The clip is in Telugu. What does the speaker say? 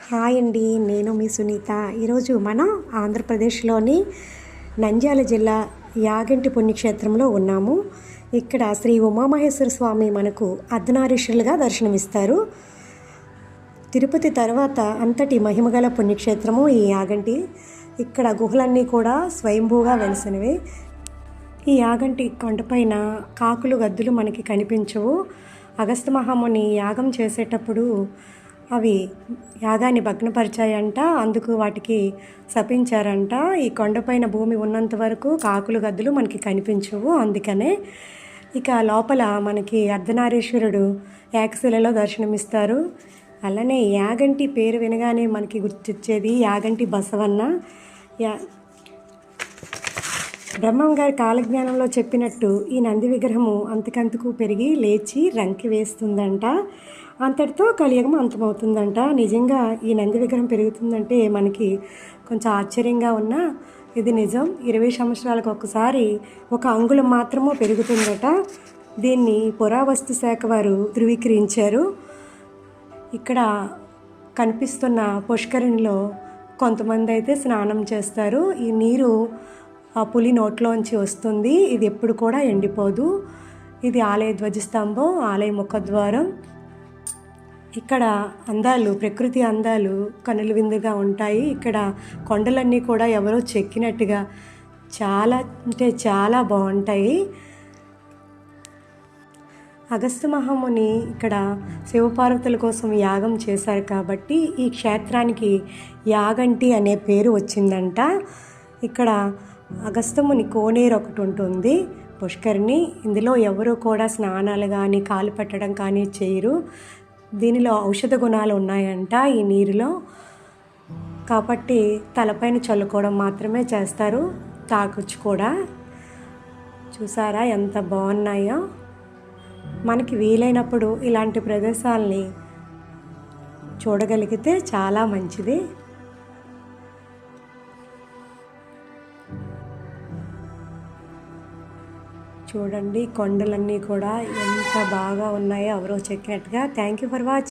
హాయ్ అండి, నేను మీ సునీత. ఈరోజు మనం ఆంధ్రప్రదేశ్లోని నంద్యాల జిల్లా యాగంటి పుణ్యక్షేత్రంలో ఉన్నాము. ఇక్కడ శ్రీ ఉమామహేశ్వర స్వామి మనకు అర్ధనారీశ్వరులుగా దర్శనమిస్తారు. తిరుపతి తర్వాత అంతటి మహిమగల పుణ్యక్షేత్రము ఈ యాగంటి. ఇక్కడ గుహలన్నీ కూడా స్వయంభూగా వెలిసినవి. ఈ యాగంటి కొండపైన కాకులు గద్దులు మనకి కనిపించవు. అగస్త్య మహాముని యాగం చేసేటప్పుడు అవి యాగాన్ని భగ్నపరిచాయంట, అందుకు వాటికి శపించారంట. ఈ కొండపైన భూమి ఉన్నంత వరకు కాకులు గద్దులు మనకి కనిపించవు. అందుకనే ఇక లోపల మనకి అర్ధనారీశ్వరుడు ఏకశిలలో దర్శనమిస్తారు. అలానే యాగంటి పేరు వినగానే మనకి గుర్తొచ్చేది యాగంటి బసవన్న. బ్రహ్మం గారి కాలజ్ఞానంలో చెప్పినట్టు ఈ నంది విగ్రహము అంతకంతకు పెరిగి లేచి రంకి వేస్తుందంట. అంతటితో కలియుగం అంతమవుతుందంట. నిజంగా ఈ నంది విగ్రహం పెరుగుతుందంటే మనకి కొంచెం ఆశ్చర్యంగా ఉన్నా ఇది నిజం. 20 సంవత్సరాలకు ఒకసారి 1 అంగుళం మాత్రము పెరుగుతుందట. దీన్ని పురావస్తు శాఖ వారు ధృవీకరించారు. ఇక్కడ కనిపిస్తున్న పుష్కరిణిలో కొంతమంది అయితే స్నానం చేస్తారు. ఈ నీరు ఆ పులి నోట్లోంచి వస్తుంది. ఇది ఎప్పుడు కూడా ఎండిపోదు. ఇది ఆలయ ధ్వజస్తంభం, ఆలయ ముఖద్వారం. ఇక్కడ అందాలు, ప్రకృతి అందాలు కనుల విందుగా ఉంటాయి. ఇక్కడ కొండలన్నీ కూడా ఎవరో చెక్కినట్టుగా చాలా అంటే చాలా బాగుంటాయి. అగస్త్య మహాముని ఇక్కడ శివపార్వతుల కోసం యాగం చేశారు కాబట్టి ఈ క్షేత్రానికి యాగంటి అనే పేరు వచ్చిందంట. ఇక్కడ అగస్త్యముని కోనేరు ఒకటి ఉంటుంది, పుష్కరిణి. ఇందులో ఎవరు కూడా స్నానాలు కానీ కాలు పెట్టడం కానీ చేయరు. దీనిలో ఔషధ గుణాలు ఉన్నాయంట ఈ నీరులో. కాబట్టి తలపైన చల్లుకోవడం మాత్రమే చేస్తారు, తాకొచ్చు కూడా. చూసారా ఎంత బాగున్నాయో. మనకి వీలైనప్పుడు ఇలాంటి ప్రదేశాలని చూడగలిగితే చాలా మంచిది. చూడండి కొండలన్నీ కూడా ఎంత బాగా ఉన్నాయో ఎవరో చెక్కినట్టుగా. Thank you for watching.